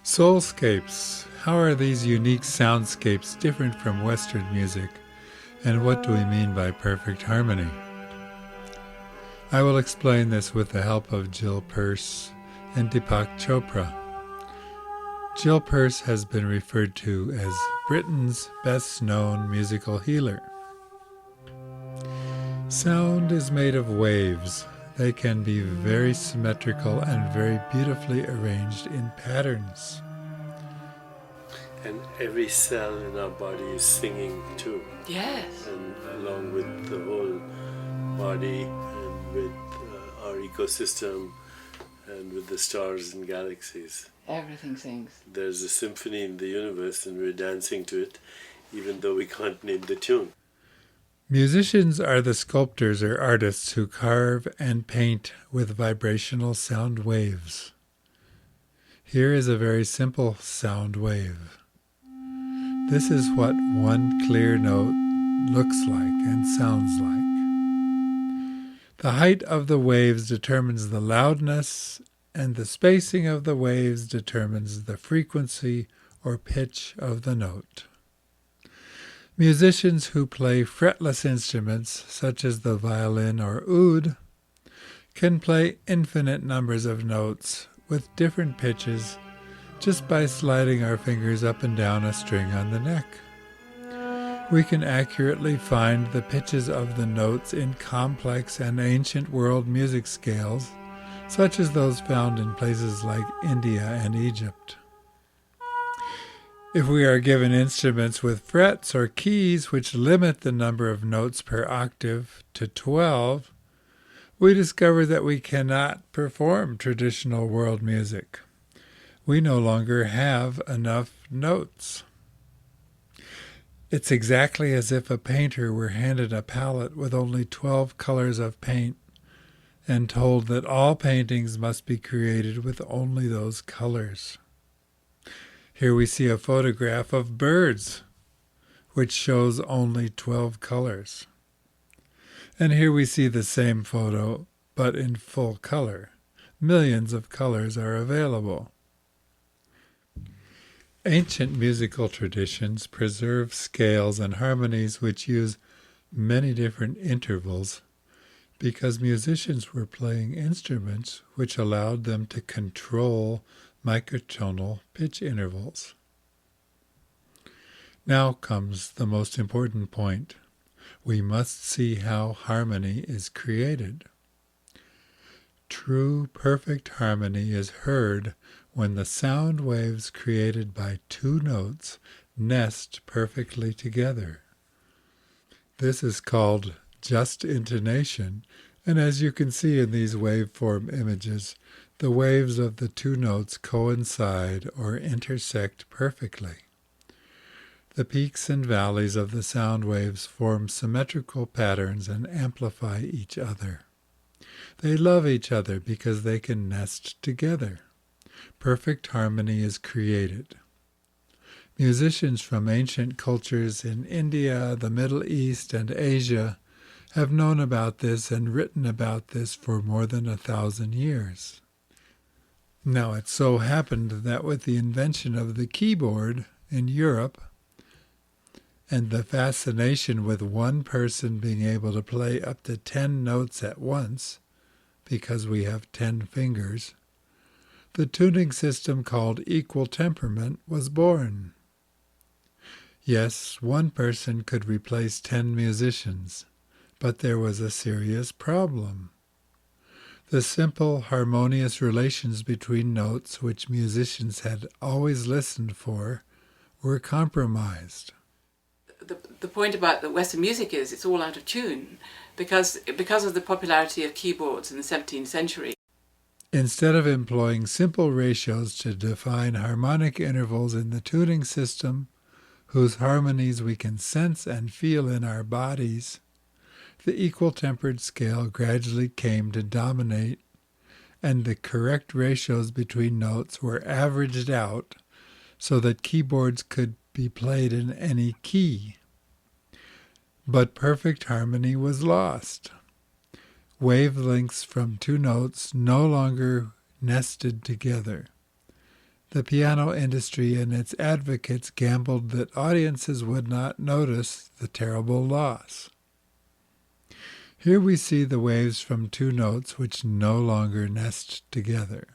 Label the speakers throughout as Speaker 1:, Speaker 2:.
Speaker 1: Soulscapes. How are these unique soundscapes different from Western music, and what do we mean by perfect harmony? I will explain this with the help of Jill Peirce and Deepak Chopra. Jill Peirce has been referred to as Britain's best-known musical healer. Sound is made of waves. They can be very symmetrical and very beautifully arranged in patterns.
Speaker 2: And every cell in our body is singing too.
Speaker 3: Yes.
Speaker 2: And along with the whole body and with our ecosystem and with the stars and galaxies.
Speaker 3: Everything sings.
Speaker 2: There's a symphony in the universe and we're dancing to it, even though we can't name the tune.
Speaker 1: Musicians are the sculptors or artists who carve and paint with vibrational sound waves. Here is a very simple sound wave. This is what one clear note looks like and sounds like. The height of the waves determines the loudness, and the spacing of the waves determines the frequency or pitch of the note. Musicians who play fretless instruments, such as the violin or oud, can play infinite numbers of notes with different pitches just by sliding our fingers up and down a string on the neck. We can accurately find the pitches of the notes in complex and ancient world music scales, such as those found in places like India and Egypt. If we are given instruments with frets or keys which limit the number of notes per octave to 12, we discover that we cannot perform traditional world music. We no longer have enough notes. It's exactly as if a painter were handed a palette with only 12 colors of paint and told that all paintings must be created with only those colors. Here we see a photograph of birds, which shows only 12 colors. And here we see the same photo, but in full color. Millions of colors are available. Ancient musical traditions preserve scales and harmonies which use many different intervals because musicians were playing instruments which allowed them to control microtonal pitch intervals. Now comes the most important point. We must see how harmony is created. True, perfect harmony is heard when the sound waves created by two notes nest perfectly together. This is called just intonation, and as you can see in these waveform images, the waves of the two notes coincide or intersect perfectly. The peaks and valleys of the sound waves form symmetrical patterns and amplify each other. They love each other because they can nest together. Perfect harmony is created. Musicians from ancient cultures in India, the Middle East, and Asia have known about this and written about this for more than 1,000 years. Now it so happened that with the invention of the keyboard in Europe, and the fascination with one person being able to play up to 10 notes at once, because we have 10 fingers, the tuning system called equal temperament was born. Yes, one person could replace 10 musicians, but there was a serious problem. The simple, harmonious relations between notes which musicians had always listened for were compromised.
Speaker 3: The point about the Western music is it's all out of tune because of the popularity of keyboards in the 17th century.
Speaker 1: Instead of employing simple ratios to define harmonic intervals in the tuning system, whose harmonies we can sense and feel in our bodies, the equal-tempered scale gradually came to dominate, and the correct ratios between notes were averaged out so that keyboards could be played in any key. But perfect harmony was lost. Wavelengths from two notes no longer nested together. The piano industry and its advocates gambled that audiences would not notice the terrible loss. Here we see the waves from two notes which no longer nest together.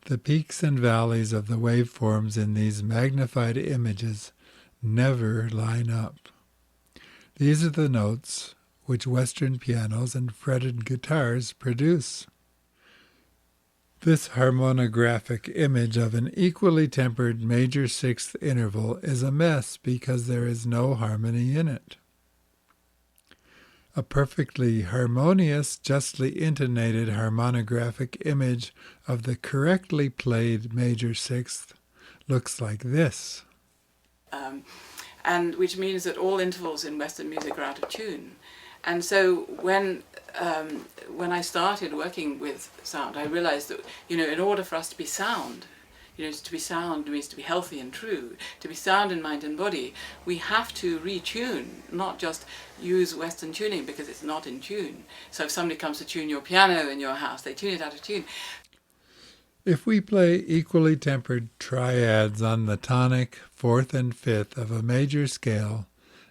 Speaker 1: The peaks and valleys of the waveforms in these magnified images never line up. These are the notes which Western pianos and fretted guitars produce. This harmonographic image of an equally tempered major sixth interval is a mess because there is no harmony in it. A perfectly harmonious, justly intonated harmonographic image of the correctly played major sixth looks like this.
Speaker 3: And which means that all intervals in Western music are out of tune. And so when I started working with sound, I realized that, in order for us to be sound, to be sound means to be healthy and true. To be sound in mind and body, we have to retune, not just use Western tuning because it's not in tune. So if somebody comes to tune your piano in your house, they tune it out of tune.
Speaker 1: If we play equally tempered triads on the tonic, fourth and fifth of a major scale,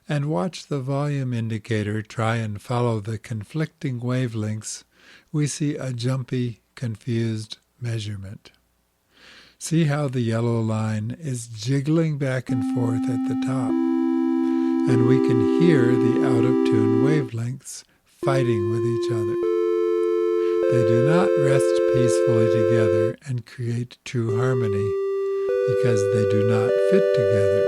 Speaker 1: and watch the volume indicator try and follow the conflicting wavelengths, we see a jumpy, confused measurement. See how the yellow line is jiggling back and forth at the top, and we can hear the out-of-tune wavelengths fighting with each other. They do not rest peacefully together and create true harmony because they do not fit together.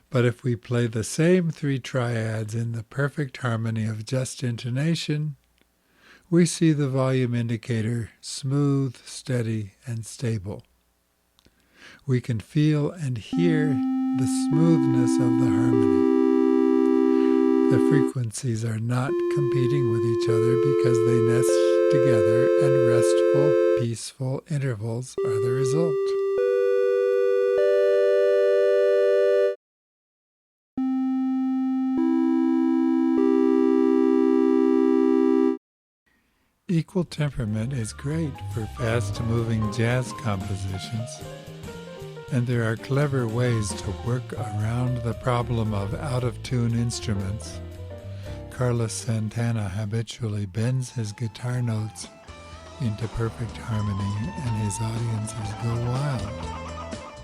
Speaker 1: But if we play the same three triads in the perfect harmony of just intonation, we see the volume indicator smooth, steady, and stable. We can feel and hear the smoothness of the harmony. The frequencies are not competing with each other because they nest together, and restful, peaceful intervals are the result. Equal temperament is great for fast-moving jazz compositions, and there are clever ways to work around the problem of out-of-tune instruments. Carlos Santana habitually bends his guitar notes into perfect harmony, and his audiences go wild.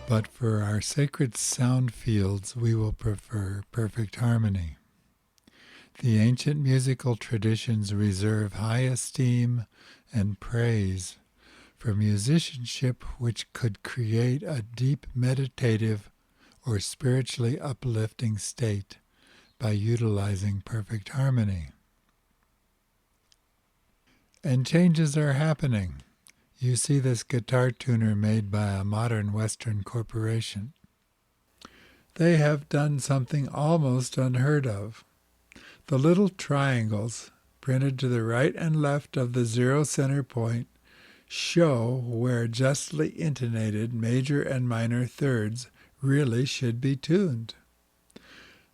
Speaker 1: But for our sacred sound fields, we will prefer perfect harmony. The ancient musical traditions reserve high esteem and praise for musicianship which could create a deep meditative or spiritually uplifting state by utilizing perfect harmony. And changes are happening. You see this guitar tuner made by a modern Western corporation. They have done something almost unheard of. The little triangles printed to the right and left of the zero center point show where justly intonated major and minor thirds really should be tuned.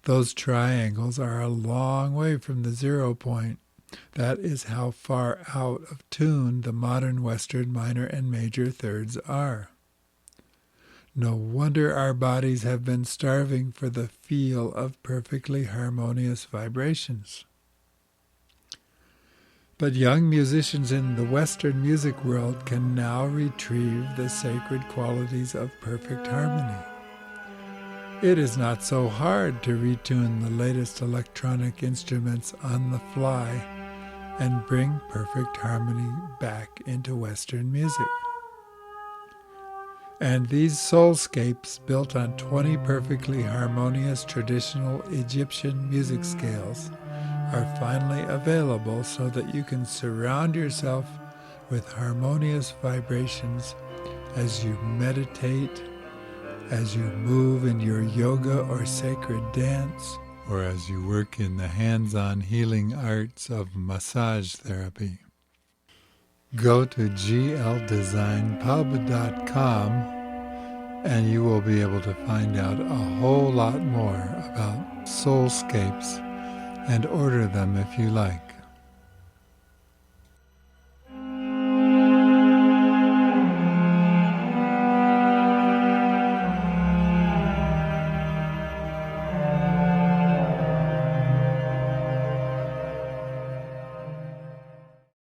Speaker 1: Those triangles are a long way from the 0 point. That is how far out of tune the modern Western minor and major thirds are. No wonder our bodies have been starving for the feel of perfectly harmonious vibrations. But young musicians in the Western music world can now retrieve the sacred qualities of perfect harmony. It is not so hard to retune the latest electronic instruments on the fly and bring perfect harmony back into Western music. And these Soulscapes, built on 20 perfectly harmonious traditional Egyptian music scales, are finally available so that you can surround yourself with harmonious vibrations as you meditate, as you move in your yoga or sacred dance, or as you work in the hands-on healing arts of massage therapy. Go to gldesignpub.com and you will be able to find out a whole lot more about Soulscapes and order them if you like.